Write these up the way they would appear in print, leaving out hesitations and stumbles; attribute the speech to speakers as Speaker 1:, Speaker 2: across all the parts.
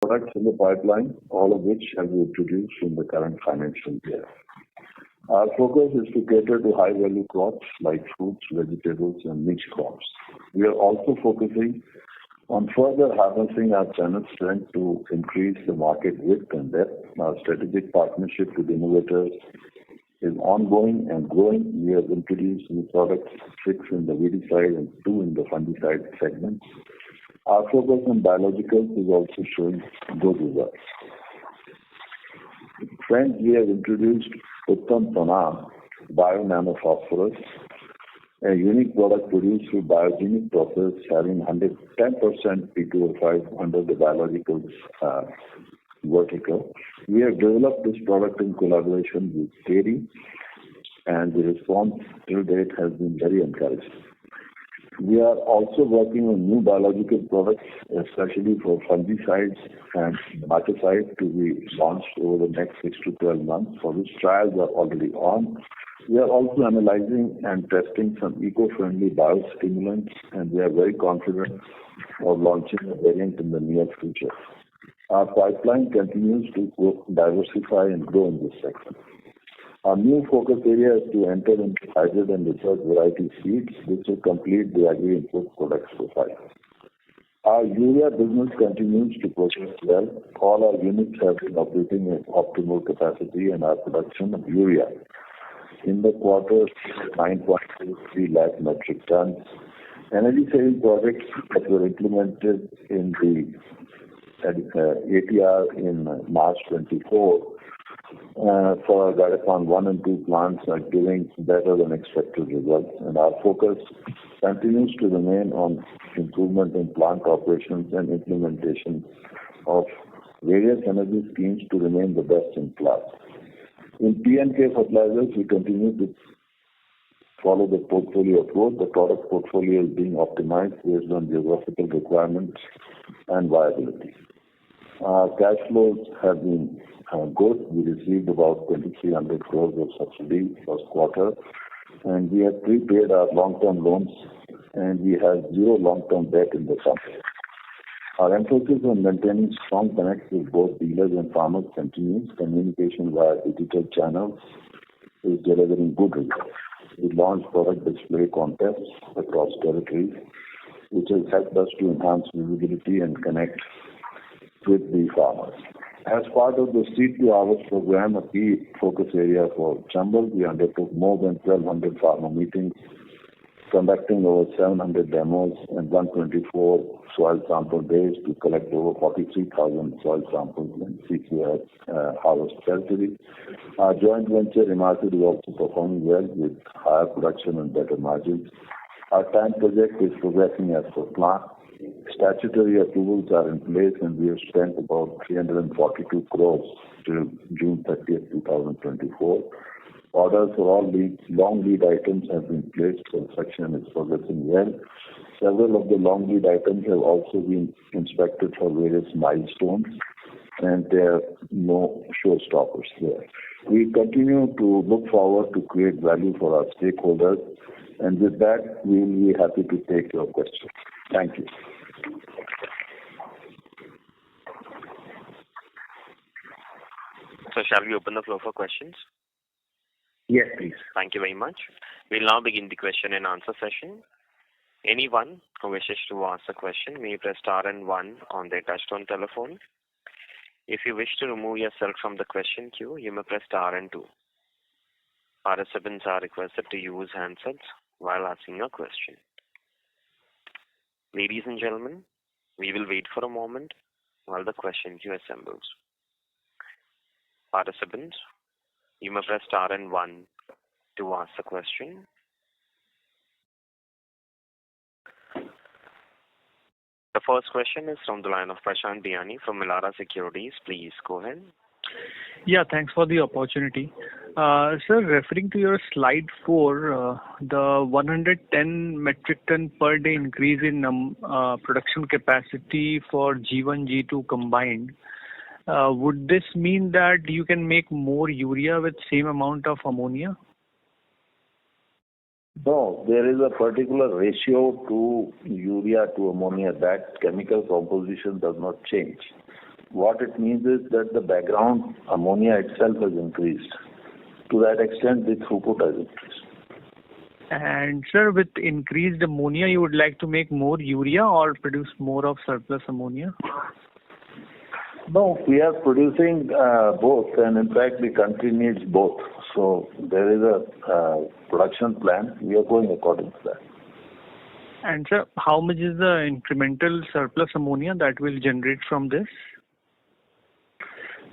Speaker 1: products in the pipeline, all of which have been introduced in the current financial year. Our focus is to cater to high-value crops like fruits, vegetables, and niche crops. We are also focusing on further harnessing our channel strength to increase the market width and depth. Our strategic partnership with innovators is ongoing and growing. We have introduced new products, 6 in the weedicide and 2 in the fungicide segment. Our focus on biologicals is also showing good results. Friends, we have introduced Uttam Pranam Bio Nanophosphorus, a unique product produced through biogenic process having 110% P2O5 under the biologicals vertical. We have developed this product in collaboration with dairy, and the response till date has been very encouraging. We are also working on new biological products, especially for fungicides and herbicides to be launched over the next 6 to 12 months, for which trials are already on. We are also analyzing and testing some eco-friendly biostimulants, and we are very confident of launching a variant in the near future. Our pipeline continues to diversify and grow in this sector. Our new focus area is to enter into hybrid and research variety seeds, which will complete the agri-input products profile. Our urea business continues to progress well. All our units have been operating at optimal capacity, and our production of urea in the quarter 9.23 lakh metric tons. Energy saving projects that were implemented in the ATR in March 24 for Gadepan 1 and 2 plants are giving better than expected results, and our focus continues to remain on improvement in plant operations and implementation of various energy schemes to remain the best in class. In P&K fertilizers, we continue to follow the portfolio approach. The product portfolio is being optimized based on geographical requirements and viability. Our cash flows have been good. We received about 2,300 crores of subsidy first quarter, and we have prepaid our long-term loans, and we have zero long-term debt in the company. Our emphasis on maintaining strong connects with both dealers and farmers continues. Communication via digital channels is delivering good results. We launched product display contests across territories, which has helped us to enhance visibility and connect with the farmers. As part of the Seed to Harvest program, a key focus area for Chambal, we undertook more than 1,200 farmer meetings, conducting over 700 demos and 124 soil sample days to collect over 43,000 soil samples in CQF harvest territory. Our joint venture Market is also performing well with higher production and better margins. Our TAN project is progressing as per plan. Statutory approvals are in place, and we have spent about 342 crores till June 30th, 2024. Orders for all long lead items have been placed. Construction is progressing well. Several of the long lead items have also been inspected for various milestones, and there are no showstoppers there. We continue to look forward to create value for our stakeholders, and with that, we will be happy to take your questions. Thank you.
Speaker 2: So shall we open the floor for questions?
Speaker 1: Yes, please.
Speaker 2: Thank you very much. We'll now begin the question and answer session. Anyone who wishes to ask a question may press star and 1 on their touchtone telephone. If you wish to remove yourself from the question queue, you may press star and 2. Participants are requested to use handsets while asking a question. Ladies and gentlemen, we will wait for a moment while the question queue assembles. Participants, you may press star and 1 to ask a question. The first question is from the line of Prashant Biyani from Elara Securities. Please go ahead.
Speaker 3: Yeah, thanks for the opportunity. Sir, referring to your slide 4, the 110 metric ton per day increase in production capacity for G1, G2 combined, would this mean that you can make more urea with same amount of ammonia?
Speaker 1: No, there is a particular ratio to urea to ammonia. That chemical composition does not change. what it means is that the background ammonia itself has increased. To that extent, the throughput has increased.
Speaker 3: And sir, with increased ammonia, you would like to make more urea or produce more of surplus ammonia?
Speaker 1: No, we are producing both, and in fact, the country needs both. So there is a production plan. We are going according to that.
Speaker 3: And sir, how much is the incremental surplus ammonia that will generate from this?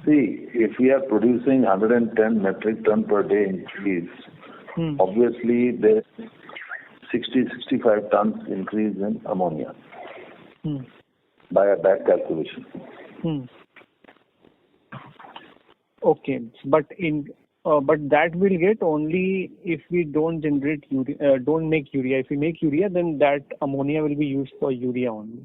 Speaker 1: See, if we are producing 110 metric ton per day increase, obviously there is 60-65 tons increase in ammonia by a back calculation.
Speaker 3: Okay, but that will get only if we don't generate urea, don't make urea. If we make urea, then that ammonia will be used for urea only.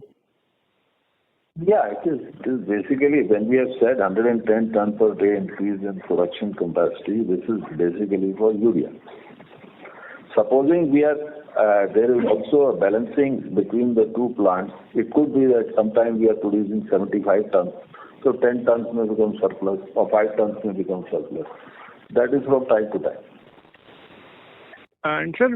Speaker 1: Yeah, it is basically when we have said 110 ton per day increase in production capacity, this is basically for urea. Supposing we are there is also a balancing between the two plants. It could be that sometime we are producing 75 tons, so 10 tons may become surplus or 5 tons may become surplus. That is from time to time.
Speaker 3: And sir,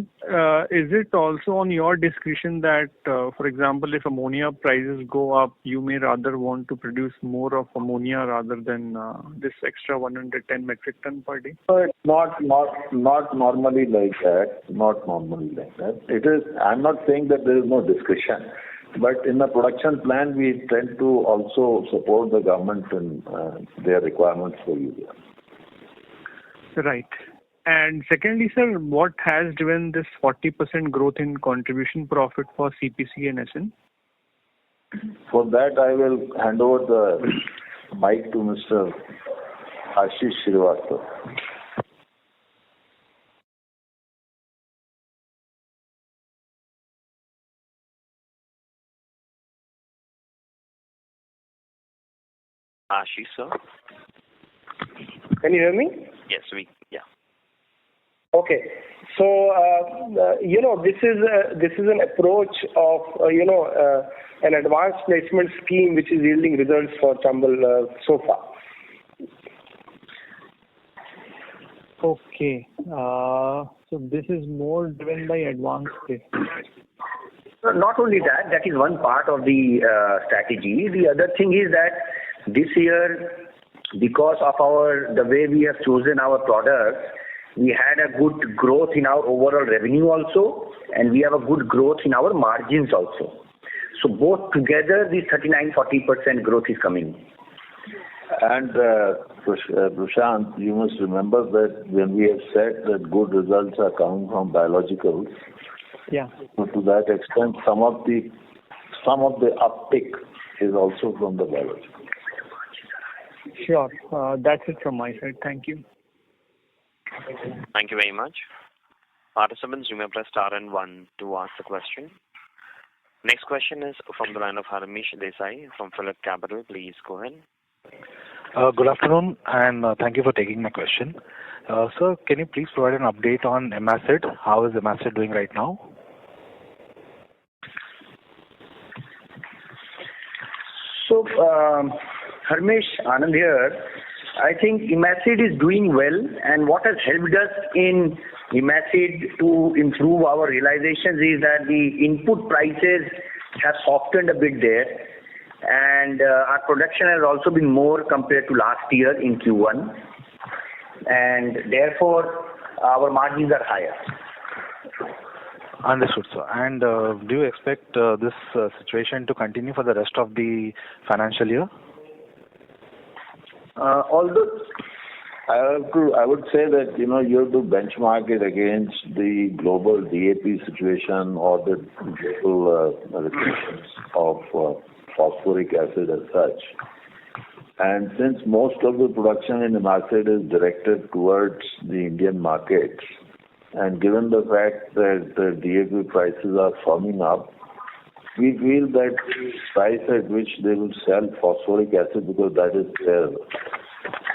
Speaker 3: is it also on your discretion that, for example, if ammonia prices go up, you may rather want to produce more of ammonia rather than this extra 110 metric ton per day?
Speaker 1: It's not normally like that. Not normally like that. It is. I'm not saying that there is no discretion, but in the production plan, we tend to also support the government in their requirements for urea.
Speaker 3: Right. And secondly, sir, what has driven this 40% growth in contribution profit for CPC and SN?
Speaker 1: For that, I will hand over the mic to Mr. Ashish Srivastava.
Speaker 2: Ashish, sir?
Speaker 4: Can you hear me?
Speaker 2: Yes, yeah.
Speaker 4: Okay. So, this is an approach of, an advanced placement scheme which is yielding results for Chambal so far.
Speaker 3: Okay. So this is more driven by advanced placement.
Speaker 5: Not only that, that is one part of the strategy. The other thing is that this year, because of the way we have chosen our products, we had a good growth in our overall revenue also, and we have a good growth in our margins also. So both together, the 39-40% growth is coming.
Speaker 1: And Prashant, you must remember that when we have said that good results are coming from biologicals,
Speaker 3: yeah.
Speaker 1: So to that extent, some of the uptick is also from the biologicals.
Speaker 3: Sure. That's it from my side. Thank you.
Speaker 2: Thank you very much. Participants, you may press star and 1 to ask the question. Next question is from the line of Harmish Desai from Phillip Capital. Please go ahead.
Speaker 6: Good afternoon, and thank you for taking my question. Sir, can you please provide an update on Emacid? How is Emacid doing right now?
Speaker 5: So, Harmish, Anand here. I think Emacid is doing well, and what has helped us in Emacid to improve our realizations is that the input prices have softened a bit there, and our production has also been more compared to last year in Q1, and therefore our margins are higher.
Speaker 6: Understood, sir. And do you expect this situation to continue for the rest of the financial year?
Speaker 1: Although I would say that you have to benchmark it against the global DAP situation or the global restrictions of phosphoric acid as such. And since most of the production in Emacid is directed towards the Indian markets, and given the fact that the DAP prices are firming up, we feel that the price at which they will sell phosphoric acid, because that is their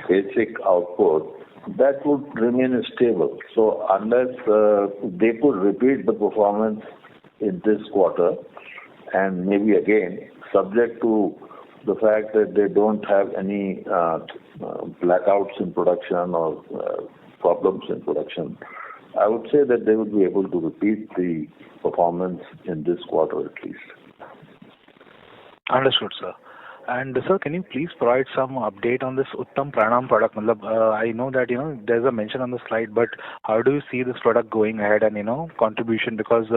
Speaker 1: basic output, that would remain stable. So unless they could repeat the performance in this quarter, and maybe again, subject to the fact that they don't have any blackouts in production or problems in production, I would say that they would be able to repeat the performance in this quarter at least.
Speaker 6: Understood, sir. And sir, can you please provide some update on this Uttam Pranam product? I know that there's a mention on the slide, but how do you see this product going ahead and contribution? Because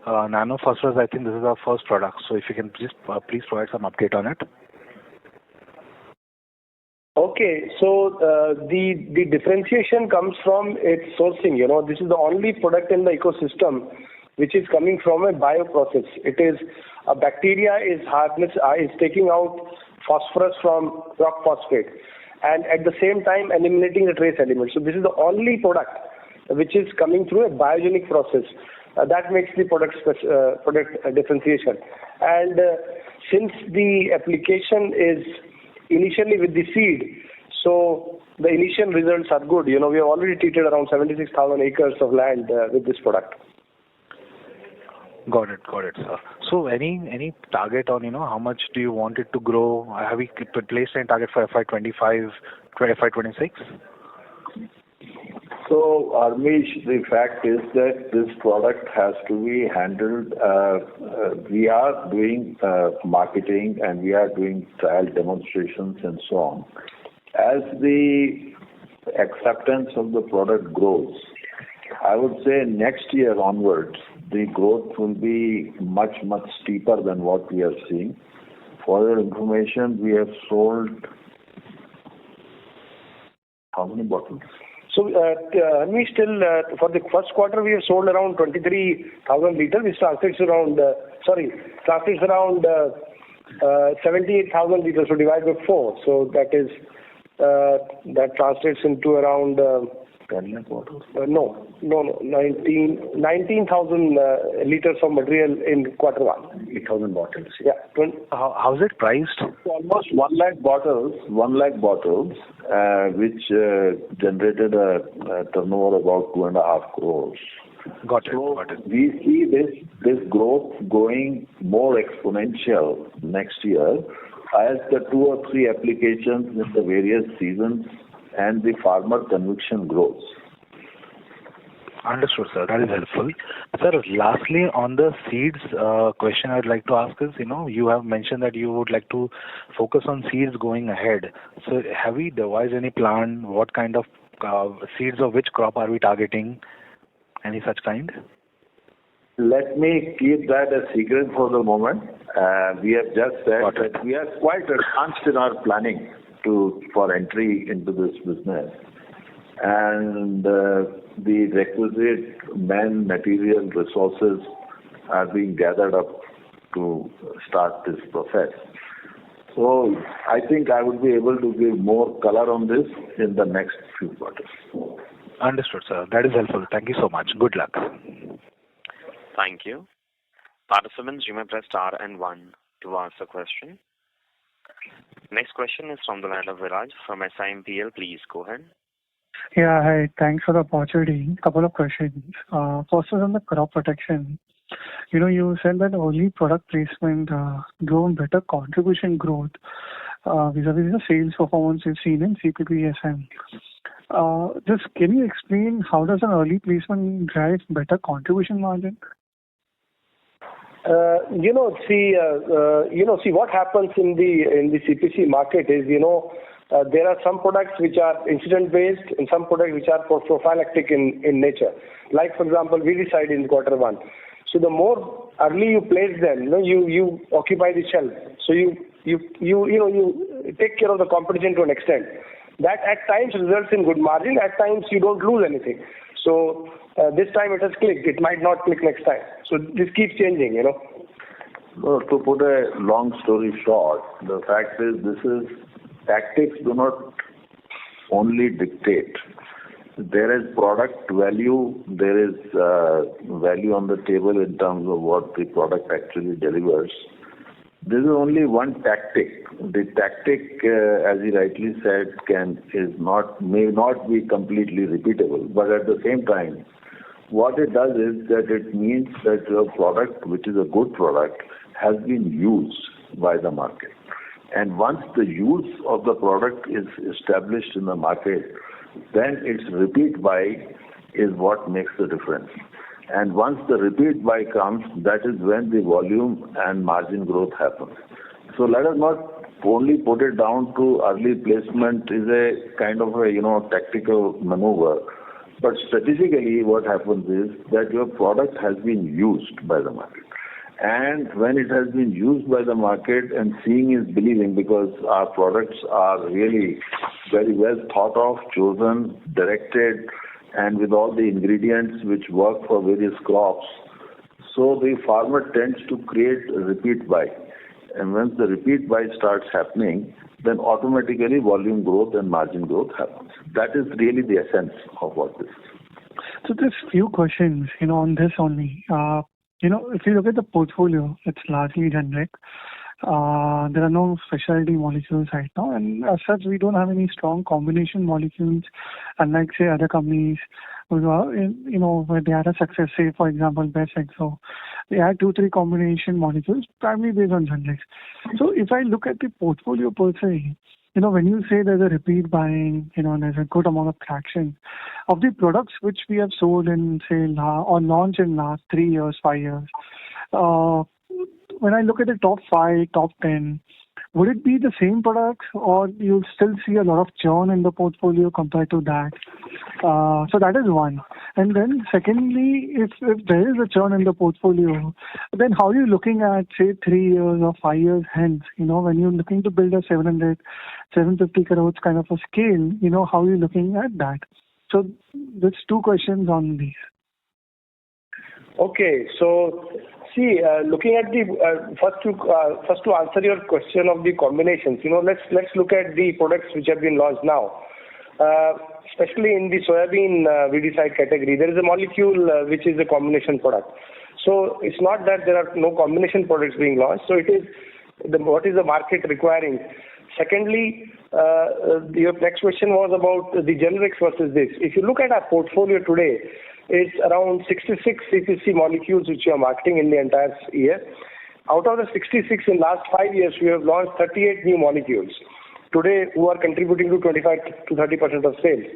Speaker 6: nano phosphorus, I think this is our first product. So if you can please provide some update on it.
Speaker 4: Okay, so the differentiation comes from its sourcing. This is the only product in the ecosystem which is coming from a bioprocess. It is a bacteria is taking out phosphorus from rock phosphate, and at the same time eliminating the trace elements. So this is the only product which is coming through a biogenic process. That makes the product differentiation. And since the application is initially with the seed, so the initial results are good. We have already treated around 76,000 acres of land with this product.
Speaker 6: Got it, sir. So any target on how much do you want it to grow? Have we placed any target for FY25, FY26?
Speaker 1: So, Armish, the fact is that this product has to be handled. We are doing marketing and we are doing trial demonstrations and so on. As the acceptance of the product grows, I would say next year onwards, the growth will be much, much steeper than what we are seeing. For your information, we have sold how many bottles?
Speaker 4: So, we still, for the first quarter, we have sold around 23,000 liters, which translates around 78,000 liters, so divide by 4. So that translates into around
Speaker 1: 10 lakh bottles?
Speaker 4: No, 19,000 liters of material in quarter 1.
Speaker 1: 8,000 bottles.
Speaker 4: Yeah.
Speaker 6: How's it priced?
Speaker 1: Almost 1 lakh bottles, which generated a turnover about 2.5 crores.
Speaker 6: Got it.
Speaker 1: We see this growth going more exponential next year as the 2 or 3 applications in the various seasons and the farmer conviction grows.
Speaker 6: Understood, sir. That is helpful. Sir, lastly, on the seeds question I would like to ask is, you have mentioned that you would like to focus on seeds going ahead. So have we devised any plan? What kind of seeds of which crop are we targeting? Any such kind?
Speaker 1: Let me keep that a secret for the moment. We have just said that we are quite advanced in our planning for entry into this business, and the requisite material resources are being gathered up to start this process. So I think I would be able to give more color on this in the next few quarters.
Speaker 6: Understood, sir. That is helpful. Thank you so much. Good luck.
Speaker 2: Thank you. Participants, you may press star and 1 to ask a question. Next question is from the line of Viraj from SIMPL. Please go ahead.
Speaker 7: Yeah, hi. Thanks for the opportunity. Couple of questions. First is on the crop protection. You said that early product placement drove better contribution growth vis-a-vis the sales performance you've seen in CPPSM. Just can you explain how does an early placement drive better contribution margin?
Speaker 4: See what happens in the CPC market is, there are some products which are incident based and some products which are prophylactic in nature. Like for example, weedicide in quarter 1. So the more early you place them, you occupy the shelf. So you take care of the competition to an extent. That at times results in good margin. At times you don't lose anything. So this time it has clicked. It might not click next time. So this keeps changing.
Speaker 1: Well, to put a long story short, the fact is tactics do not only dictate. There is product value, there is value on the table in terms of what the product actually delivers. This is only one tactic. The tactic, as he rightly said, may not be completely repeatable, but at the same time, what it does is that it means that your product, which is a good product, has been used by the market. And once the use of the product is established in the market, then its repeat buy is what makes the difference. And once the repeat buy comes, that is when the volume and margin growth happens. So let us not only put it down to early placement is a kind of a tactical maneuver. But strategically what happens is that your product has been used by the market. And when it has been used by the market, and seeing is believing, because our products are really very well thought of, chosen, directed, and with all the ingredients which work for various crops. So the farmer tends to create a repeat buy. And once the repeat buy starts happening, then automatically volume growth and margin growth happens. That is really the essence of what this is.
Speaker 7: So there's few questions, on this only. If you look at the portfolio, it's largely generic. There are no specialty molecules right now, and as such, we don't have any strong combination molecules, unlike say other companies who are, where they had a success. Say, for example, Best Exo, they had 2-3 combination molecules, primarily based on generics. So if I look at the portfolio per se, when you say there's a repeat buying, there's a good amount of traction of the products which we have sold in, say, or launched in last 3 years, 5 years. When I look at the top 5, top 10, would it be the same products, or you still see a lot of churn in the portfolio compared to that? So that is one. And then secondly, if there is a churn in the portfolio, then how are you looking at, say, 3 years or 5 years hence? When you're looking to build a 750 crores kind of a scale, how are you looking at that? So there's 2 questions on these.
Speaker 4: Okay, so see, looking at the first to answer your question of the combinations, let's look at the products which have been launched now. Especially in the soybean weedicide category, there is a molecule which is a combination product. So it's not that there are no combination products being launched. So it is what is the market requiring. Secondly, your next question was about the generics versus this. If you look at our portfolio today, it's around 66 CPC molecules which we are marketing in the entire year. Out of the 66 in last 5 years, we have launched 38 new molecules today who are contributing to 25 to 30% of sales.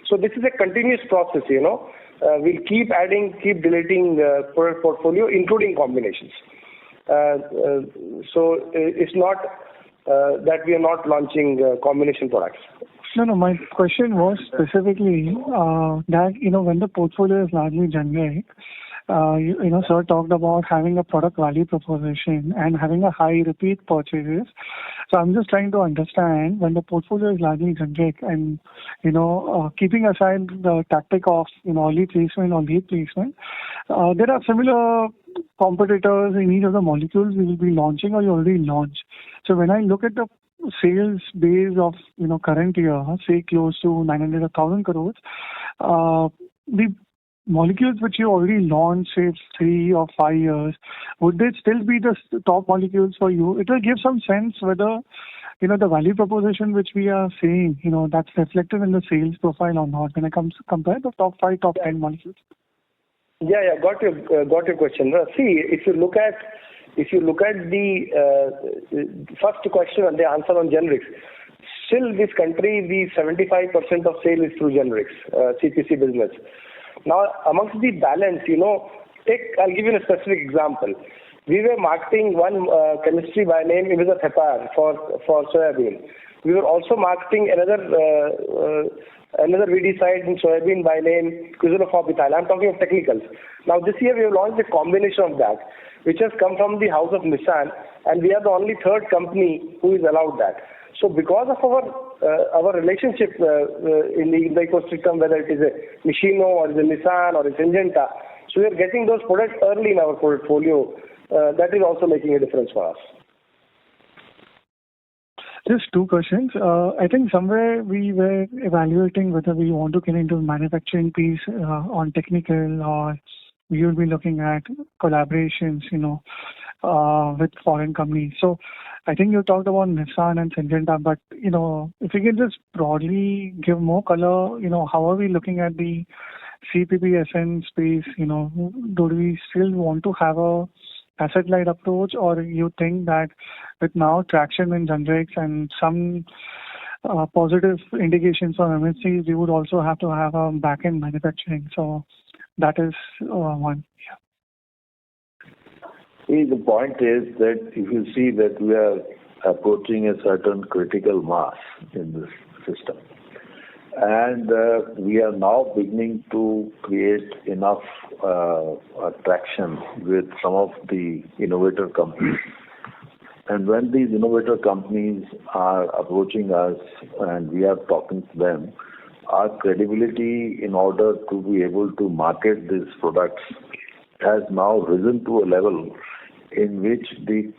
Speaker 4: So this is a continuous process, We'll keep adding, keep deleting product portfolio, including combinations. So it's not that we are not launching combination products.
Speaker 7: No, my question was specifically that, when the portfolio is largely generic, sir talked about having a product value proposition and having a high repeat purchases. So I'm just trying to understand, when the portfolio is largely generic and, keeping aside the tactic of, early placement or late placement, there are similar competitors in each of the molecules we will be launching or you already launched. So when I look at the sales base of, current year, say close to 900 or 1,000 crores, the molecules which you already launched, say 3 or 5 years, would they still be the top molecules for you? It will give some sense whether, the value proposition which we are saying, that's reflected in the sales profile or not when it comes to compare the top 5, top 10 molecules.
Speaker 4: Yeah, got your question. See, if you look at the first question and the answer on generics, still this country, the 75% of sale is through generics, CPC business. Now, amongst the balance, I'll give you a specific example. We were marketing one chemistry by name imidazolpine for soybean. We were also marketing another weedicide in soybean by name Q1FY25. I'm talking of technicals. Now, this year we have launched a combination of that, which has come from the house of Nissan, and we are the only third company who is allowed that. So because of our relationship in the ecosystem, whether it is a Mishino or is a Nissan or a Syngenta, so we are getting those products early in our portfolio. That is also making a difference for us.
Speaker 7: Just 2 questions. I think somewhere we were evaluating whether we want to get into manufacturing piece on technical, or we will be looking at collaborations, with foreign companies. So I think you talked about Nissan and Syngenta, but, if you can just broadly give more color, how are we looking at the CPPSN space? Do we still want to have a asset-light approach, or you think that with now traction in generics and some positive indications from MNCs, you would also have to have a back-end manufacturing? So that is one.
Speaker 1: See, the point is that if you see that we are approaching a certain critical mass in this system, and we are now beginning to create enough traction with some of the innovator companies. And when these innovator companies are approaching us and we are talking to them, our credibility in order to be able to market these products has now risen to a level in which the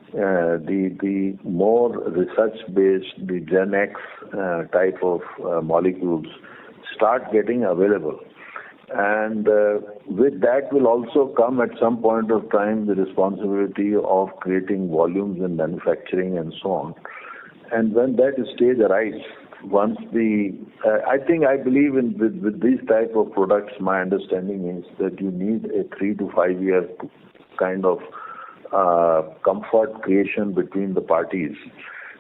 Speaker 1: more research-based, the Gen X type of molecules start getting available. And with that will also come at some point of time the responsibility of creating volumes in manufacturing and so on. And when that stage arrives, once I believe in with these type of products, my understanding is that you need a 3 to 5 year kind of comfort creation between the parties,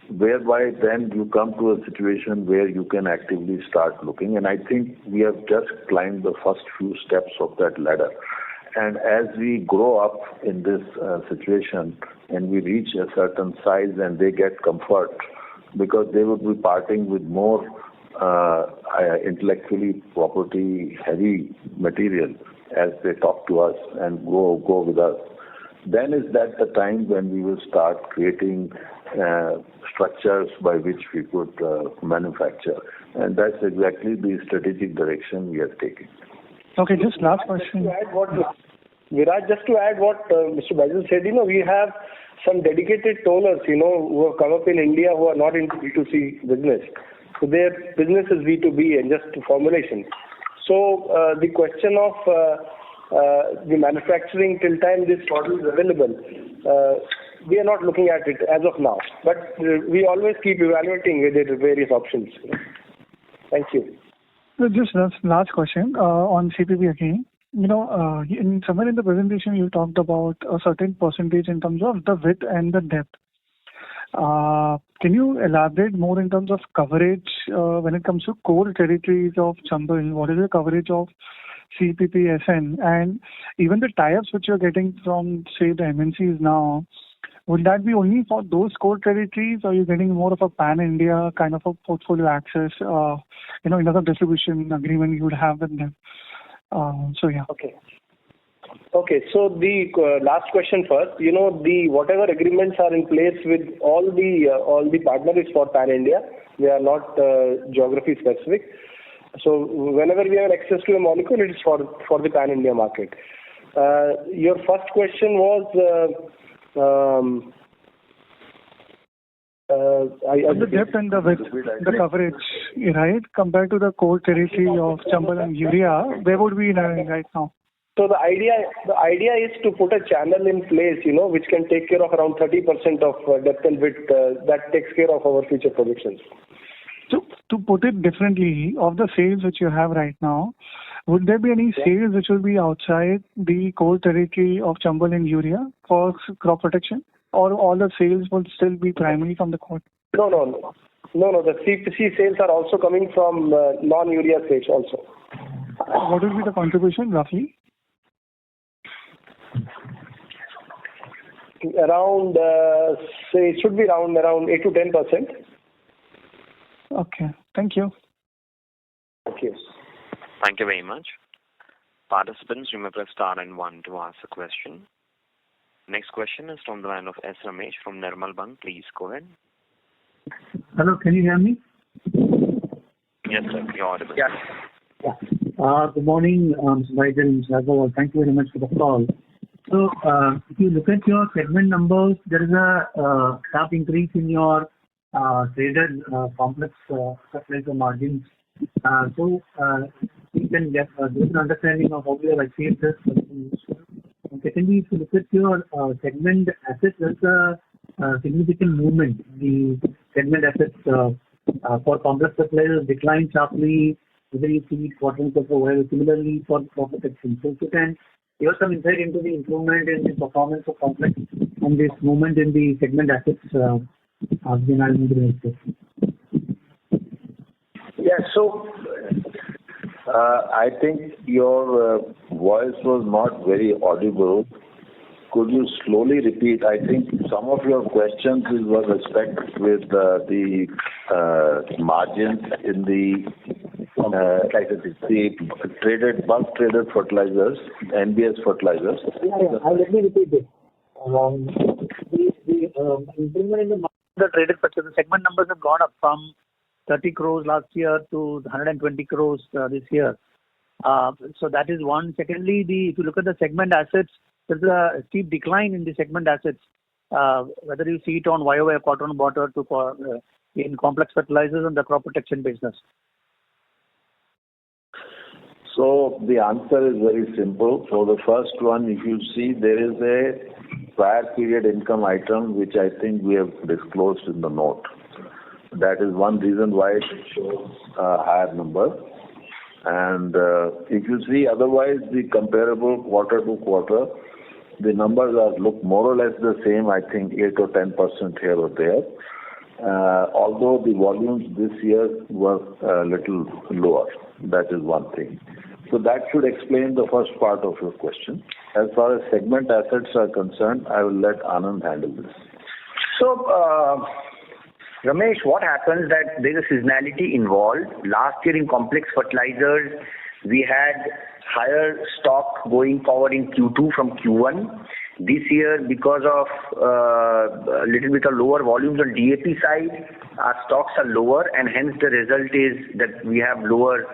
Speaker 1: whereby then you come to a situation where you can actively start looking. And I think we have just climbed the first few steps of that ladder. And as we grow up in this situation and we reach a certain size and they get comfort, because they would be parting with more intellectually property heavy material as they talk to us and go with us, then is that the time when we will start creating structures by which we could manufacture. And that's exactly the strategic direction we are taking.
Speaker 7: Okay, just last question.
Speaker 4: Viraj, just to add what Mr. Bajaj said, we have some dedicated tollers, who have come up in India who are not into B2C business. So their business is B2B and just formulation. So the question of the manufacturing till time this model is available, we are not looking at it as of now. But we always keep evaluating with the various options. Thank you.
Speaker 7: So just last question on CPP again. In somewhere in the presentation you talked about a certain percentage in terms of the width and the depth. Can you elaborate more in terms of coverage when it comes to core territories of Chambal? What is the coverage of CPP, SN, and even the tie-ups which you're getting from, say, the MNCs now? Would that be only for those core territories, or are you getting more of a pan-India kind of a portfolio access, another distribution agreement you would have with them?
Speaker 4: Okay. So the last question first. The whatever agreements are in place with all the partners for pan India. They are not geography specific. So whenever we have access to a molecule, it is for the pan India market. Your first question was.
Speaker 7: The depth and the width, the coverage, right? Compared to the core territory of Chambal and Urea, where would we be right now?
Speaker 4: So the idea is to put a channel in place, which can take care of around 30% of depth and width. That takes care of our future projections.
Speaker 7: To put it differently, of the sales which you have right now, would there be any sales which will be outside the core territory of Chambal and Urea for crop protection? Or all the sales will still be primarily from the core?
Speaker 4: No. The CPC sales are also coming from non-urea sales also.
Speaker 7: What will be the contribution roughly?
Speaker 4: Around, it should be around 8 to 10%.
Speaker 7: Okay. Thank you.
Speaker 4: Thank you.
Speaker 2: Thank you very much. Participants, you may press star and 1 to ask a question. Next question is from the line of S. Ramesh from Nirmal Bang. Please go ahead.
Speaker 8: Hello, can you hear me?
Speaker 2: Yes, sir. You're audible.
Speaker 8: Yeah. Good morning, Mr. Bajaj and Mr. Agarwal. Thank you very much for the call. So, if you look at your segment numbers, there is a sharp increase in your traded complex fertilizer margins. So, you can get an understanding of how we have achieved this. Secondly, if you look at your segment assets, there's a significant movement. The segment assets for complex fertilizers declined sharply, whether you see quarter-on-quarter, while similarly for crop protection. So if you can give us some insight into the improvement in the performance of complex and this movement in the segment assets. Then I'll move to the next question.
Speaker 4: Yeah. So
Speaker 1: I think your voice was not very audible. Could you slowly repeat? I think some of your questions with respect with the margins in the bulk traded fertilizers, NBS fertilizers.
Speaker 8: Let me repeat this. The improvement in the traded fertilizer segment numbers have gone up from 30 crores last year to 120 crores this year. So that is one. Secondly, if you look at the segment assets, there's a steep decline in the segment assets. Whether you see it on YOY, quarter on quarter, in complex fertilizers and the crop protection business.
Speaker 1: So the answer is very simple. For the first one, if you see, there is a prior period income item which I think we have disclosed in the note. That is one reason why it shows a higher number. And if you see otherwise the comparable quarter to quarter, the numbers look more or less the same, I think 8 or 10% here or there. Although the volumes this year were a little lower. That is one thing. So that should explain the first part of your question. As far as segment assets are concerned, I will let Anand handle this.
Speaker 5: So, Ramesh, what happens that there is a seasonality involved. Last year in complex fertilizers, we had higher stock going forward in Q2 from Q1. This year, because of a little bit of lower volumes on DAP side, our stocks are lower, and hence the result is that we have lower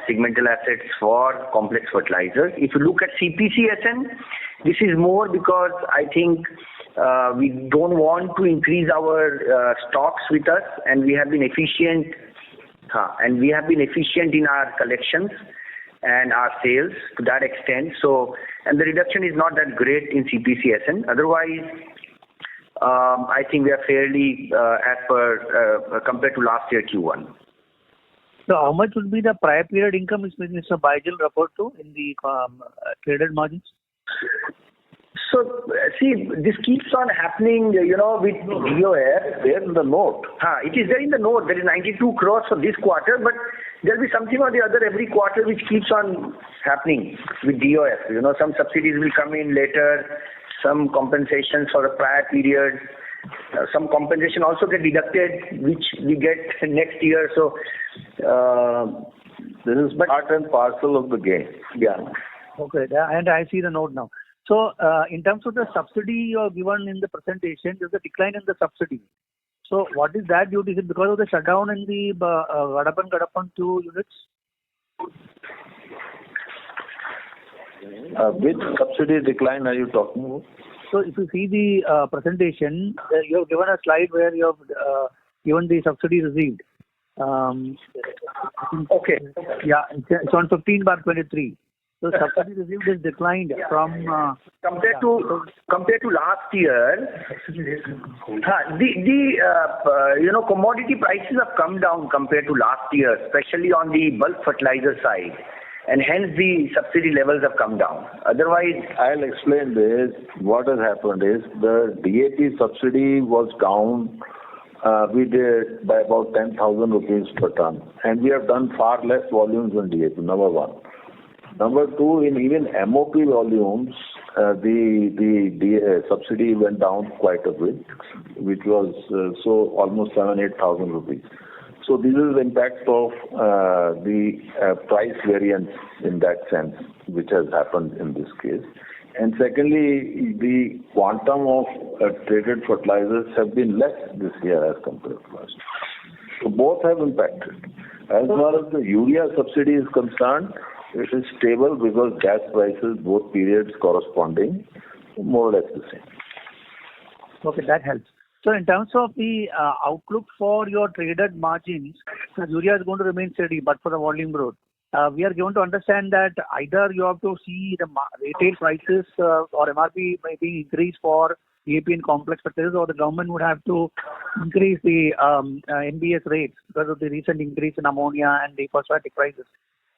Speaker 5: segmental assets for complex fertilizers. If you look at CPCSN, this is more because I think we don't want to increase our stocks with us, and we have been efficient. And we have been efficient in our collections and our sales to that extent. So, and the reduction is not that great in CPCSN. Otherwise, I think we are fairly as per compared to last year Q1.
Speaker 8: So, how much would be the prior period income which Mr. Baijal referred to in the traded margins?
Speaker 5: So, see, this keeps on happening, with DOF.
Speaker 1: There in the note.
Speaker 5: It is there in the note. There is 92 crores for this quarter, but there will be something or the other every quarter which keeps on happening with DOF. Some subsidies will come in later, some compensations for the prior period, some compensation also get deducted, which we get next year. So,
Speaker 1: this is part and parcel of the game.
Speaker 5: Yeah.
Speaker 8: Okay, and I see the note now. So, in terms of the subsidy you have given in the presentation, there's a decline in the subsidy. So, what is that due to? Is it because of the shutdown in the Gadappan 2 units?
Speaker 1: Which subsidy decline are you talking about?
Speaker 8: So, if you see the presentation, you have given a slide where you have given the subsidy received.
Speaker 5: Okay.
Speaker 8: Yeah, it's on 15/23. So subsidy received is declined from
Speaker 5: compared to last year. The commodity prices have come down compared to last year, especially on the bulk fertilizer side, and hence the subsidy levels have come down. Otherwise,
Speaker 1: I'll explain this. What has happened is the DAP subsidy was down. We did by about 10,000 rupees per ton, and we have done far less volumes than DAP. Number one. Number two, in even MOP volumes, the subsidy went down quite a bit, which was almost 7,000-8,000 rupees. So this is the impact of the price variance in that sense, which has happened in this case. And secondly, the quantum of traded fertilizers have been less this year as compared to last year. So both have impacted. As far as the urea subsidy is concerned, it is stable because gas prices, both periods corresponding, more or less the same.
Speaker 8: Okay, that helps. So in terms of the outlook for your traded margins, urea is going to remain steady, but for the volume growth. We are going to understand that either you have to see the retail prices or MRP may be increased for DAP and complex fertilizers, or the government would have to increase the NBS rates because of the recent increase in ammonia and the phosphatic prices.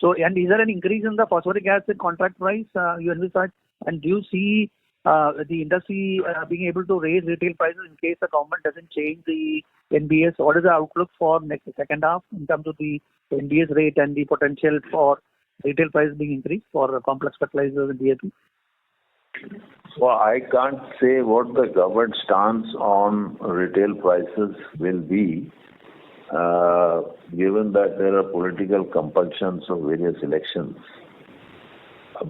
Speaker 8: So, and is there an increase in the phosphoric acid contract price you envisage? And do you see the industry being able to raise retail prices in case the government doesn't change the NBS? What is the outlook for next second half in terms of the NBS rate and the potential for retail price being increased for complex fertilizers and DAP?
Speaker 1: Well, I can't say what the government stance on retail prices will be, given that there are political compulsions of various elections.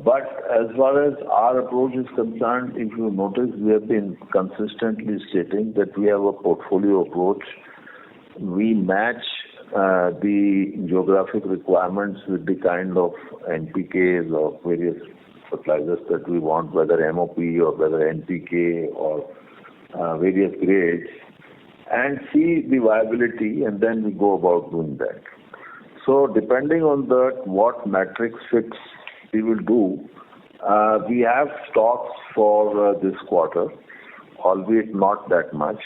Speaker 1: But as far as our approach is concerned, if you notice, we have been consistently stating that we have a portfolio approach. We match the geographic requirements with the kind of NPKs or various fertilizers that we want, whether MOP or whether NPK or various grades, and see the viability, and then we go about doing that. So depending on that, what matrix fix we will do, we have stocks for this quarter, albeit not that much.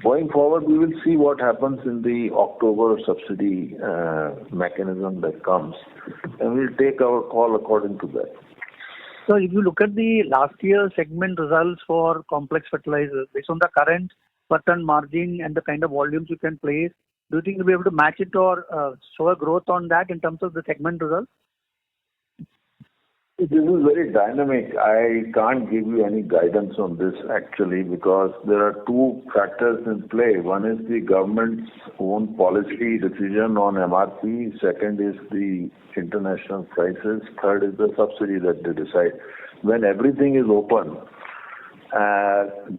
Speaker 1: Going forward, we will see what happens in the October subsidy mechanism that comes, and we'll take our call according to that.
Speaker 8: So if you look at the last year's segment results for complex fertilizers, based on the current per ton margin and the kind of volumes you can place, do you think you'll be able to match it or show a growth on that in terms of the segment results?
Speaker 1: This is very dynamic. I can't give you any guidance on this actually, because there are two factors in play. One is the government's own policy decision on MRP. Second is the international prices. Third is the subsidy that they decide. When everything is open,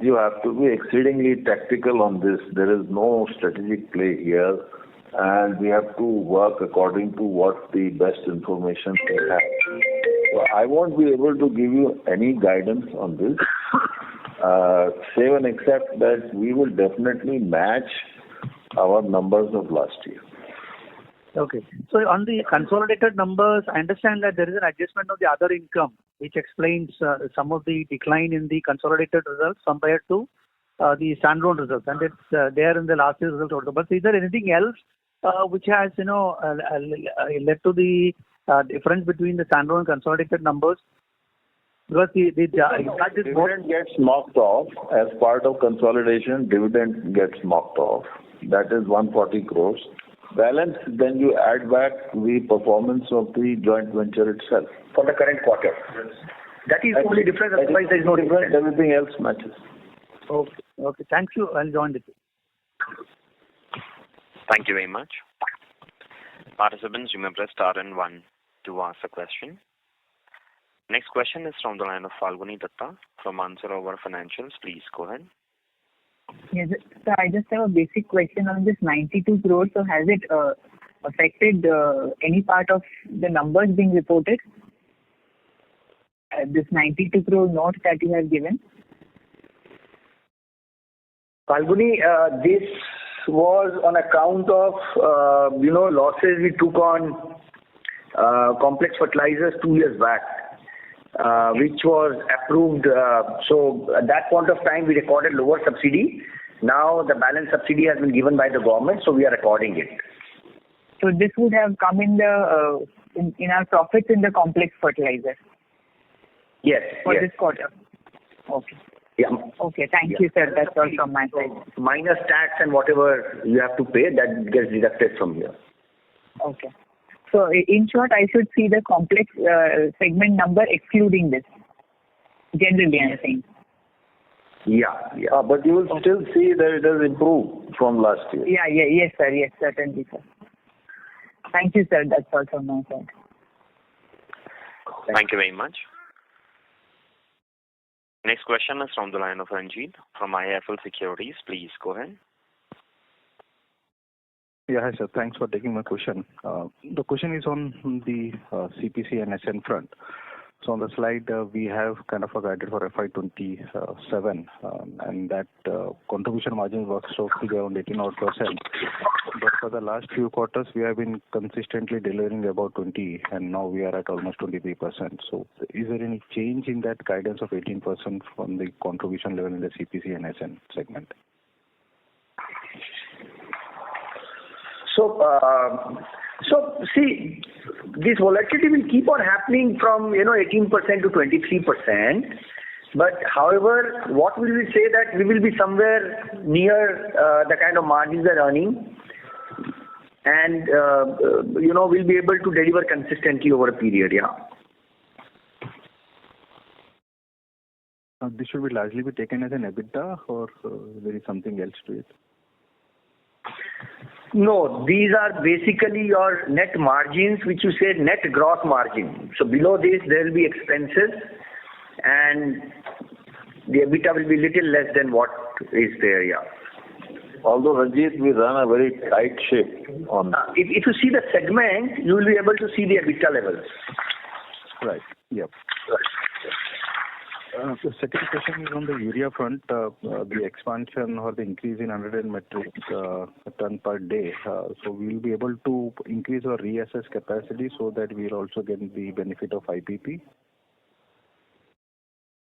Speaker 1: you have to be exceedingly tactical on this. There is no strategic play here, and we have to work according to what the best information we have. So I won't be able to give you any guidance on this, save and except that we will definitely match our numbers of last year.
Speaker 8: Okay. So on the consolidated numbers, I understand that there is an adjustment of the other income, which explains some of the decline in the consolidated results compared to the standalone results, and it's there in the last year's result also. But is there anything else which has led to the difference between the standalone and consolidated numbers? Because the
Speaker 1: dividend gets knocked off as part of consolidation. Dividend gets knocked off. That is 140 crores. Balance, then you add back the performance of the joint venture itself
Speaker 5: For the current quarter.
Speaker 1: Yes.
Speaker 5: That is the only difference, otherwise there is no difference.
Speaker 1: Everything else matches.
Speaker 8: Okay. Thank you. I'll join the queue.
Speaker 2: Thank you very much. Participants, you may press star and 1 to ask a question. Next question is from the line of Falguni Datta from Answer Over Financials. Please go ahead.
Speaker 9: Yes, so I just have a basic question on this 92 crores. So has it affected any part of the numbers being reported? This 92 crore note that you have given?
Speaker 5: Falguni, this was on account of losses we took on complex fertilizers 2 years back, which was approved. So at that point of time, we recorded lower subsidy. Now the balance subsidy has been given by the government, so we are recording it.
Speaker 9: So this would have come in the in our profits in the complex fertilizer.
Speaker 5: Yes.
Speaker 9: For this quarter. Okay.
Speaker 5: Yeah.
Speaker 9: Okay. Thank you, sir. That's all from my side.
Speaker 5: Minus tax and whatever you have to pay, that gets deducted from here.
Speaker 9: Okay. So in short, I should see the complex segment number excluding this. Generally, I'm saying.
Speaker 5: Yeah.
Speaker 1: But you will still see that it has improved from last year.
Speaker 9: Yes, sir. Yes, certainly, sir. Thank you, sir. That's all from my side.
Speaker 2: Thank you very much. Next question is from the line of Ranjit from IIFL Securities. Please go ahead.
Speaker 6: Yeah, hi, sir. Thanks for taking my question. The question is on the CPC and SN front. So on the slide, we have kind of guided for FY27, and that contribution margin works out to be around 18%. But for the last few quarters, we have been consistently delivering about 20, and now we are at almost 23%. So is there any change in that guidance of 18% from the contribution level in the CPC and SN segment?
Speaker 5: So So see, this volatility will keep on happening from 18% to 23%. But however, what will we say that we will be somewhere near the kind of margins they're earning, and we'll be able to deliver consistently over a period. Yeah.
Speaker 6: This should be largely be taken as an EBITDA, or there is something else to it?
Speaker 5: No, these are basically your net margins, which you say net gross margin. So below this, there will be expenses, and the EBITDA will be little less than what is there. Yeah.
Speaker 1: Although, Ranjit, we run a very tight ship on.
Speaker 5: If you see the segment, you will be able to see the EBITDA levels.
Speaker 6: Right. Yep. The second question is on the urea front, the expansion or the increase in 100 metric ton per day. So we will be able to increase or reassess capacity so that we will also get the benefit of IPP.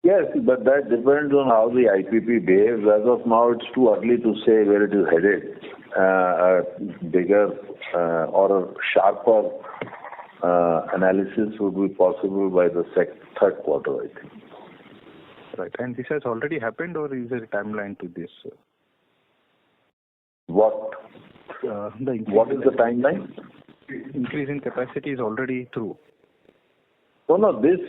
Speaker 1: Yes, but that depends on how the IPP behaves. As of now, it's too early to say where it is headed. A bigger or a sharper analysis would be possible by the third quarter, I think.
Speaker 6: Right. And this has already happened, or is there a timeline to this?
Speaker 1: What? What is the timeline?
Speaker 6: Increase in capacity is already through.
Speaker 1: No, this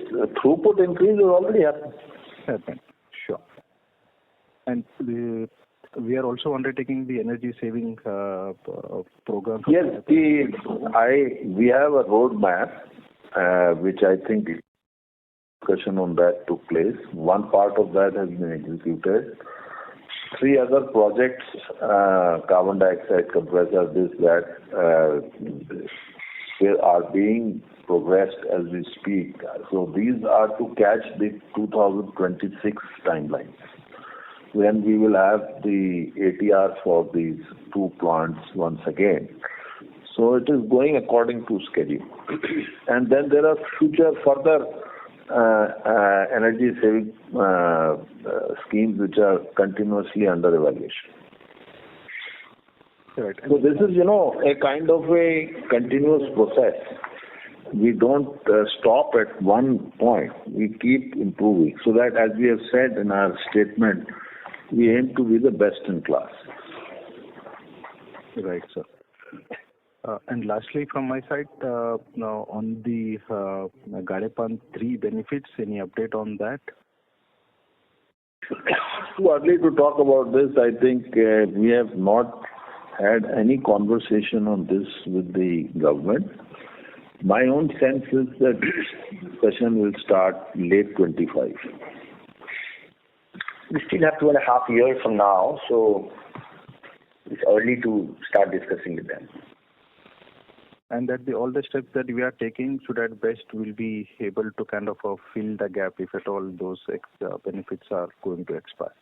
Speaker 1: throughput increase has already happened.
Speaker 6: Sure. And we are also undertaking the energy saving program.
Speaker 1: Yes, we have a roadmap, which I think discussion on that took place. One part of that has been executed. 3 other projects, carbon dioxide compressor, they are being progressed as we speak. So these are to catch the 2026 timeline, when we will have the ATR for these 2 plants once again. So it is going according to schedule. And then there are future further energy saving schemes which are continuously under evaluation.
Speaker 6: Right.
Speaker 1: So this is, a kind of a continuous process. We don't stop at one point. We keep improving, so that, as we have said in our statement, we aim to be the best in class.
Speaker 6: Right, sir. And lastly, from my side, now on the Gadepan 3 benefits, any update on that?
Speaker 1: Too early to talk about this. I think we have not had any conversation on this with the government. My own sense is that discussion will start late 25.
Speaker 5: We still have 2.5 years from now, so it's early to start discussing with them.
Speaker 6: And that all the steps that we are taking should at best will be able to kind of fill the gap if at all those benefits are going to expire.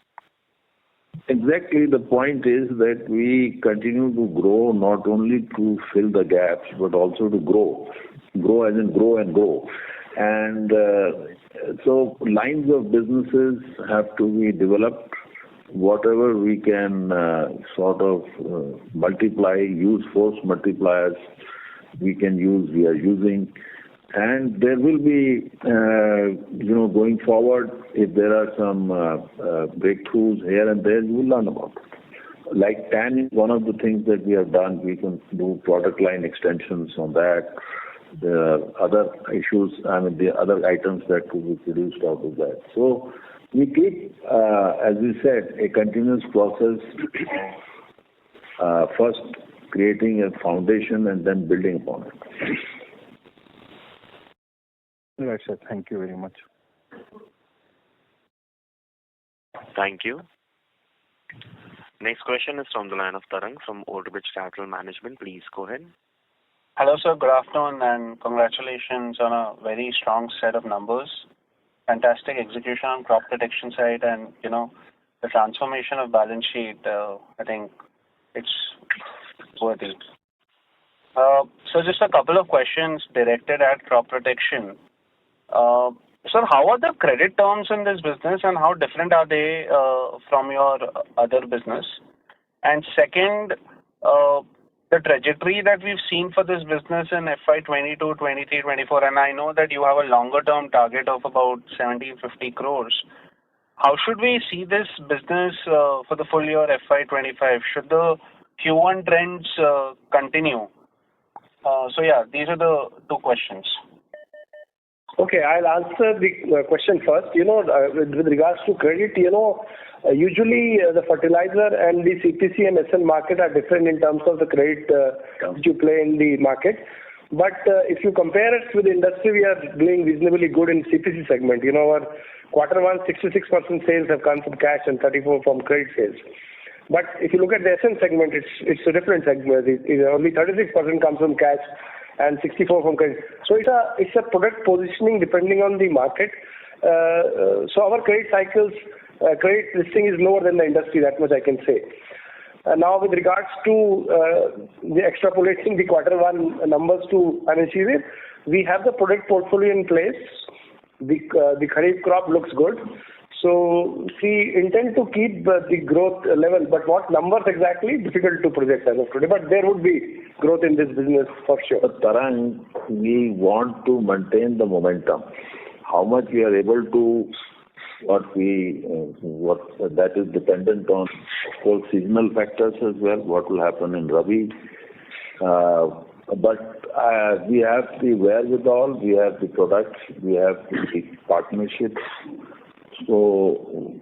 Speaker 1: Exactly. The point is that we continue to grow, not only to fill the gaps, but also to grow. Grow as in grow and grow. And so lines of businesses have to be developed. Whatever we can multiply, use force multipliers, we are using. And there will be, going forward, if there are some breakthroughs here and there, you will learn about it. Like TAN is one of the things that we have done. We can do product line extensions on that. The other issues, the other items that could be produced out of that. So we keep, as we said, a continuous process, first creating a foundation and then building upon it.
Speaker 6: Right, sir. Thank you very much.
Speaker 2: Thank you. Next question is from the line of Tarang from Old Bridge Capital Management. Please go ahead.
Speaker 10: Hello, sir. Good afternoon, and congratulations on a very strong set of numbers. Fantastic execution on crop protection side, and the transformation of balance sheet. I think it's worthy. So just a couple of questions directed at crop protection. Sir, how are the credit terms in this business, and how different are they from your other business? And second, the trajectory that we've seen for this business in FY22, 23, 24, and I know that you have a longer term target of about 1750 crores. How should we see this business for the full year FY25? Should the Q1 trends continue? These are the two questions.
Speaker 4: Okay, I'll answer the question first. With regards to credit, usually the fertilizer and the CPC and SN market are different in terms of the credit which you play in the market. But if you compare it with the industry, we are doing reasonably good in CPC segment. Our quarter one, 66% sales have come from cash and 34% from credit sales. But if you look at the SN segment, it's a different segment. Only 36% comes from cash and 64% from credit. So it's a product positioning depending on the market. So our credit cycles, credit listing is lower than the industry, that much I can say. Now with regards to the extrapolating the quarter one numbers to MHCV, we have the product portfolio in place. The kharif crop looks good. So we intend to keep the growth level, but what numbers exactly, difficult to project as of today. But there would be growth in this business for sure.
Speaker 1: But Tarang, we want to maintain the momentum. How much we are able to, what that is dependent on, of course, seasonal factors as well, what will happen in Rabi. But we have the wherewithal, we have the products, we have the partnerships. So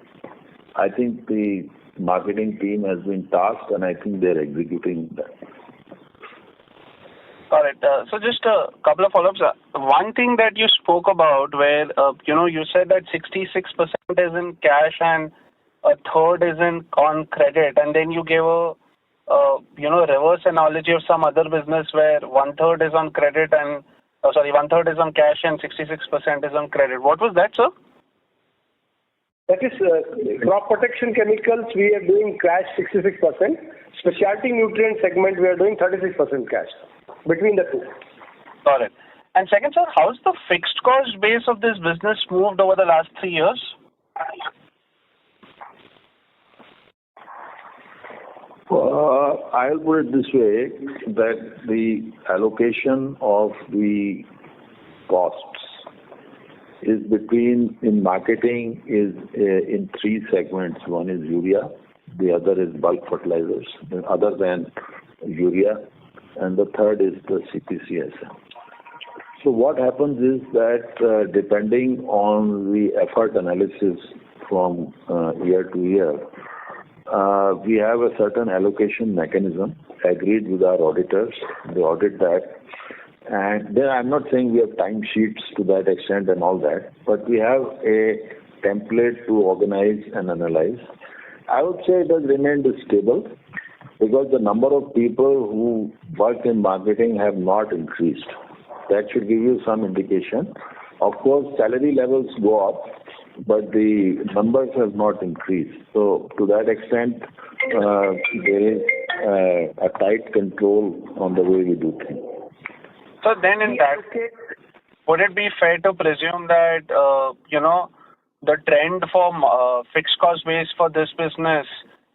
Speaker 1: I think the marketing team has been tasked, and I think they're executing that.
Speaker 10: Got it. So just a couple of follow-ups. One thing that you spoke about where, you said that 66% is in cash and a third is on credit, and then you gave a reverse analogy of some other business where one third is on credit and, one third is on cash and 66% is on credit. What was that, sir?
Speaker 4: That is crop protection chemicals, we are doing cash 66%. Specialty nutrient segment, we are doing 36% cash. Between the two.
Speaker 10: Got it. And second, sir, how's the fixed cost base of this business moved over the last 3 years?
Speaker 1: I'll put it this way, that the allocation of the costs is in marketing is in three segments. One is urea, the other is bulk fertilizers, other than urea, and the third is the CPCS. So what happens is that depending on the effort analysis from year to year, we have a certain allocation mechanism agreed with our auditors. They audit that. And then I'm not saying we have timesheets to that extent and all that, but we have a template to organize and analyze. I would say it has remained stable because the number of people who work in marketing have not increased. That should give you some indication. Of course, salary levels go up, but the numbers have not increased. So to that extent, there is a tight control on the way we do things.
Speaker 10: So then in that case, would it be fair to presume that, the trend for fixed cost base for this business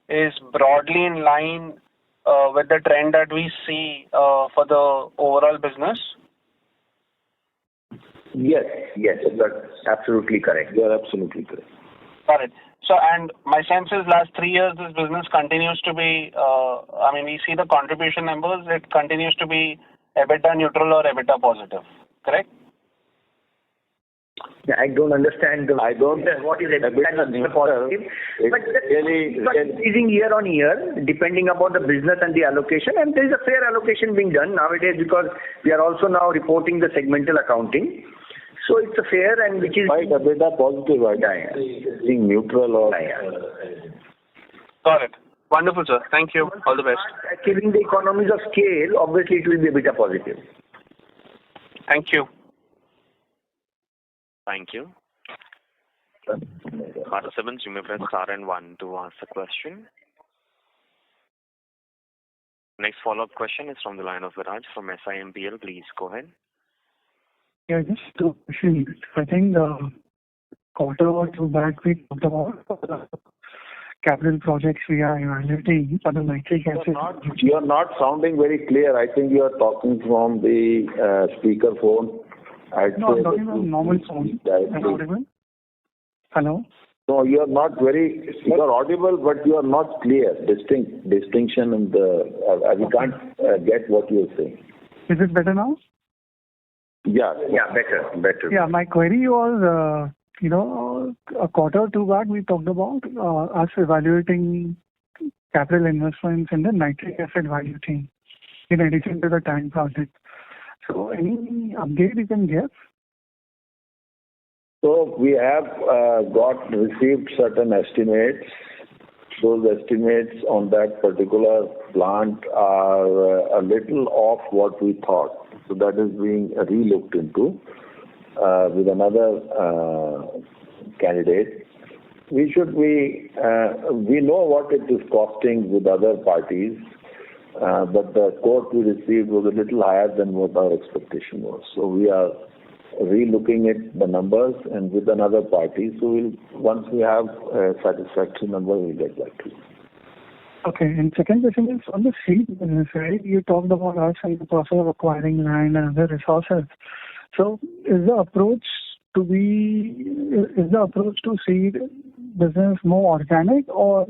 Speaker 10: is broadly in line with the trend that we see for the overall business?
Speaker 5: Yes, that's absolutely correct.
Speaker 1: You are absolutely correct.
Speaker 10: Got it. So, and my sense is last 3 years this business continues to be, we see the contribution numbers, it continues to be EBITDA neutral or EBITDA positive, correct?
Speaker 5: Yeah, I don't understand what is EBITDA neutral. But it's increasing year on year, depending upon the business and the allocation, and there is a fair allocation being done nowadays because we are also now reporting the segmental accounting. So it's a fair and which is
Speaker 1: quite EBITDA positive, being neutral or.
Speaker 10: Got it. Wonderful, sir. Thank you. All the best.
Speaker 5: Achieving the economies of scale, obviously it will be EBITDA positive.
Speaker 10: Thank you.
Speaker 2: Thank you. Participants, you may press star and 1 to ask a question. Next follow-up question is from the line of Viraj from SIMPL. Please go ahead.
Speaker 7: Yeah, just two questions. I think quarter or two back we talked about capital projects we are evaluating for the nitric acid.
Speaker 1: You are not sounding very clear. I think you are talking from the speaker phone.
Speaker 7: No, I'm talking on normal phone. Am I audible? Hello?
Speaker 1: No, you are not very. You are audible, but you are not clear. Distinction in the. We can't get what you are saying.
Speaker 7: Is it better now?
Speaker 1: Yeah, better.
Speaker 7: Yeah, my query was, a quarter or two back we talked about us evaluating capital investments in the nitric acid value chain in addition to the tank project. So any update you can give?
Speaker 1: So we have received certain estimates. Those estimates on that particular plant are a little off what we thought. So that is being re-looked into with another candidate. We know what it is costing with other parties, but the quote we received was a little higher than what our expectation was. So we are re-looking at the numbers and with another party. So once we have a satisfactory number, we'll get back to you.
Speaker 7: Okay. And second question is on the seed business, right? You talked about us in the process of acquiring land and other resources. So is the approach to seed business more organic, or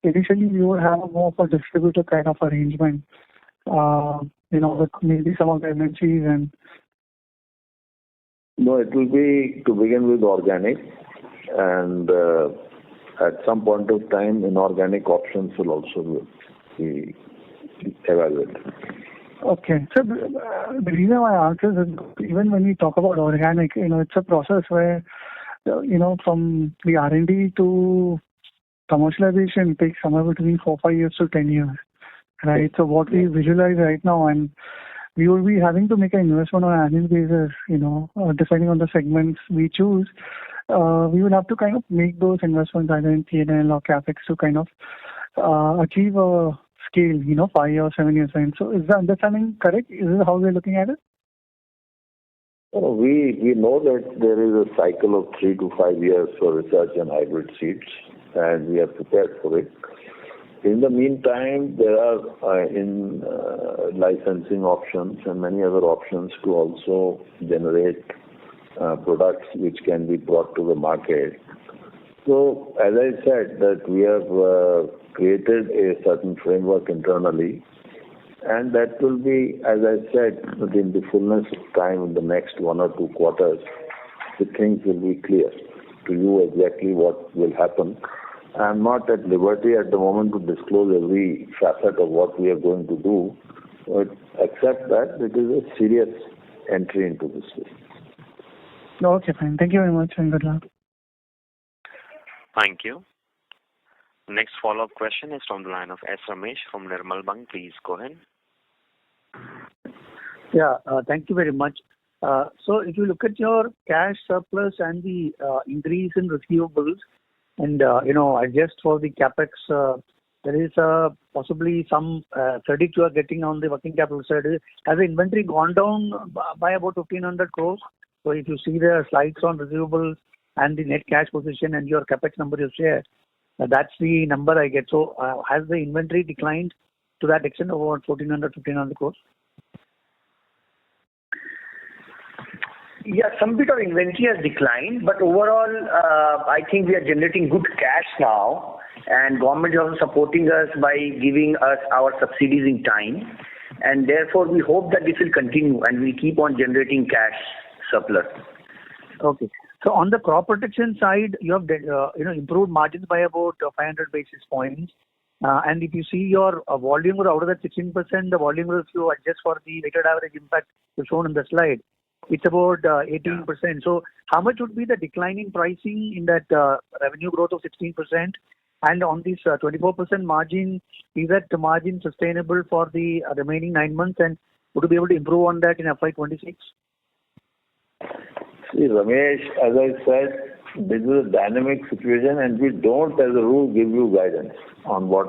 Speaker 7: initially you would have more of a distributor kind of arrangement, with maybe some of the MNCs and.
Speaker 1: No, it will be to begin with organic, and at some point of time, inorganic options will also be evaluated.
Speaker 7: Okay. So the reason why I ask is even when we talk about organic, it's a process where, from the R&D to commercialization takes somewhere between 4-5 years to 10 years, right? So what we visualize right now, and we will be having to make an investment on an annual basis, depending on the segments we choose. We will have to kind of make those investments either in P&L or CapEx to kind of achieve a scale, 5 years, 7 years in. So is the understanding correct? Is this how we're looking at it?
Speaker 1: We know that there is a cycle of 3 to 5 years for research and hybrid seeds, and we are prepared for it. In the meantime, there are licensing options and many other options to also generate products which can be brought to the market. So, as I said, that we have created a certain framework internally, and that will be, as I said, in the fullness of time in the next 1 or 2 quarters, the things will be clear to you exactly what will happen. I'm not at liberty at the moment to disclose every facet of what we are going to do, but except that it is a serious entry into this business.
Speaker 7: Okay, fine. Thank you very much and good luck.
Speaker 2: Thank you. Next follow-up question is from the line of S. Ramesh from Nirmal Bang. Please go ahead.
Speaker 8: Yeah, thank you very much. So if you look at your cash surplus and the increase in receivables, and adjust for the capex, there is possibly some credit you are getting on the working capital side. Has the inventory gone down by about 1,500 crores? So if you see the slides on receivables and the net cash position and your capex number you share, that's the number I get. So has the inventory declined to that extent of about 1,400 crores?
Speaker 5: Yeah, some bit of inventory has declined, but overall, I think we are generating good cash now, and government is also supporting us by giving us our subsidies in time, and therefore we hope that this will continue and we keep on generating cash surplus.
Speaker 8: Okay. So on the crop protection side, you have improved margins by about 500 basis points. And if you see your volume growth out of that 16%, the volume growth, if you adjust for the weighted average impact shown in the slide, it's about 18%. So how much would be the declining pricing in that revenue growth of 16%? And on this 24% margin, is that margin sustainable for the remaining 9 months? And would you be able to improve on that in FY26?
Speaker 1: See, Ramesh, as I said, this is a dynamic situation, and we don't, as a rule, give you guidance on what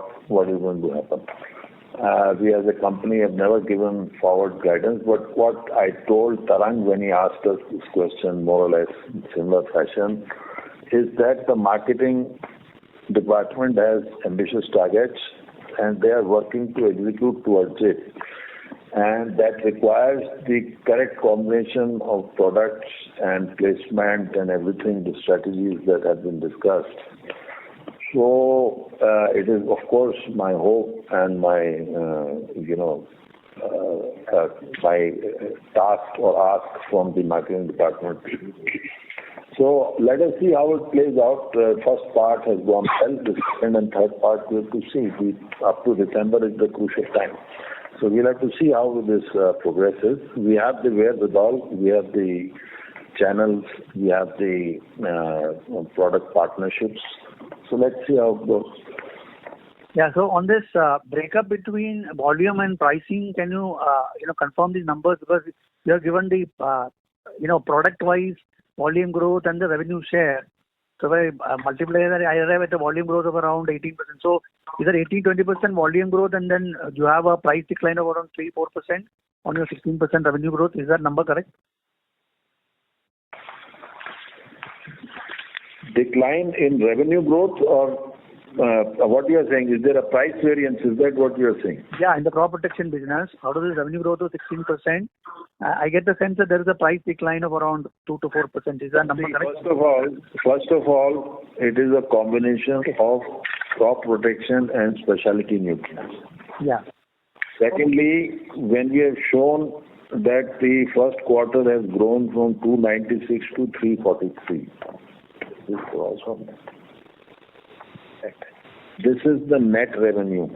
Speaker 1: is going to happen. We as a company have never given forward guidance, but what I told Tarang when he asked us this question, more or less in similar fashion, is that the marketing department has ambitious targets and they are working to execute towards it. And that requires the correct combination of products and placement and everything, the strategies that have been discussed. So it is, of course, my hope and my, my task or ask from the marketing department. So let us see how it plays out. First part has gone well. The second and third part we have to see. Up to December is the crucial time. So we'll have to see how this progresses. We have the wherewithal, we have the channels, we have the product partnerships. So let's see how it goes.
Speaker 8: Yeah. So on this breakup between volume and pricing, can you confirm these numbers, because you have given the product-wise volume growth and the revenue share. So if I multiply that, I arrive at a volume growth of around 18%. So either 18-20% volume growth, and then you have a price decline of around 3-4% on your 16% revenue growth. Is that number correct?
Speaker 1: Decline in revenue growth, or what you are saying? Is there a price variance? Is that what you are saying?
Speaker 8: Yeah, in the crop protection business, out of the revenue growth of 16%, I get the sense that there is a price decline of around 2-4%. Is that number correct?
Speaker 1: First of all, it is a combination of crop protection and specialty nutrients.
Speaker 8: Yeah.
Speaker 1: Secondly, when we have shown that the first quarter has grown from 296 to 343. This was from that. This is the net revenue.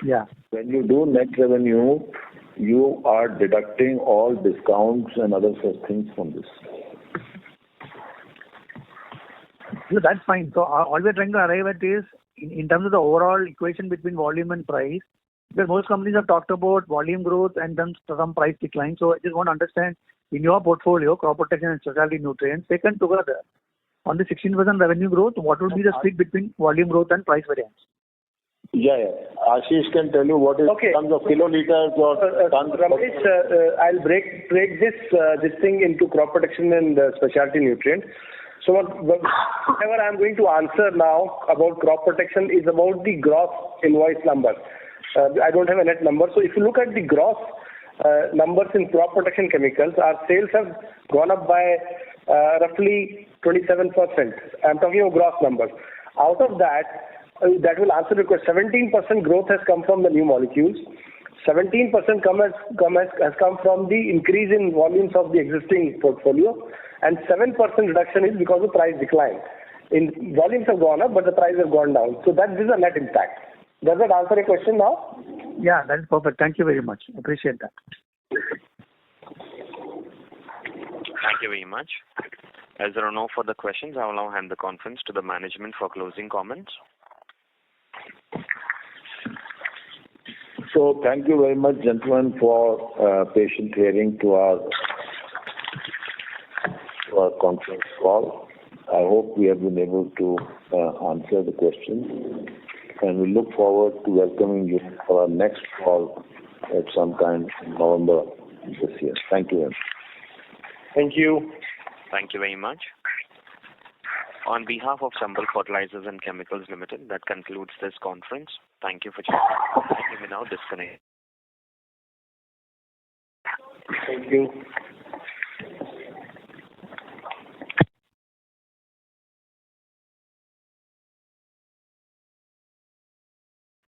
Speaker 8: Yeah.
Speaker 1: When you do net revenue, you are deducting all discounts and other such things from this.
Speaker 8: No, that's fine. So all we're trying to arrive at is, in terms of the overall equation between volume and price, because most companies have talked about volume growth and then some price decline. So I just want to understand, in your portfolio, crop protection and specialty nutrients, taken together, on the 16% revenue growth, what would be the split between volume growth and price variance?
Speaker 1: Yeah. Ashish can tell you what is in terms of kiloliters or tons.
Speaker 4: Ramesh, I'll break this thing into crop protection and specialty nutrient. So whatever I'm going to answer now about crop protection is about the gross invoice number. I don't have a net number. So if you look at the gross numbers in crop protection chemicals, our sales have gone up by roughly 27%. I'm talking of gross numbers. Out of that will answer the question. 17% growth has come from the new molecules. 17% has come from the increase in volumes of the existing portfolio, and 7% reduction is because of price decline. In volumes have gone up, but the price has gone down. So that is a net impact. Does that answer your question now?
Speaker 8: Yeah, that is perfect. Thank you very much. Appreciate that.
Speaker 2: Thank you very much. As there are no further questions, I will now hand the conference to the management for closing comments.
Speaker 1: So thank you very much, gentlemen, for patient hearing to our conference call. I hope we have been able to answer the questions, and we look forward to welcoming you for our next call at some time in November this year. Thank you.
Speaker 4: Thank you.
Speaker 2: Thank you very much. On behalf of Chambal Fertilisers and Chemicals Limited, that concludes this conference. Thank you for joining. You may now disconnect.
Speaker 4: Thank you.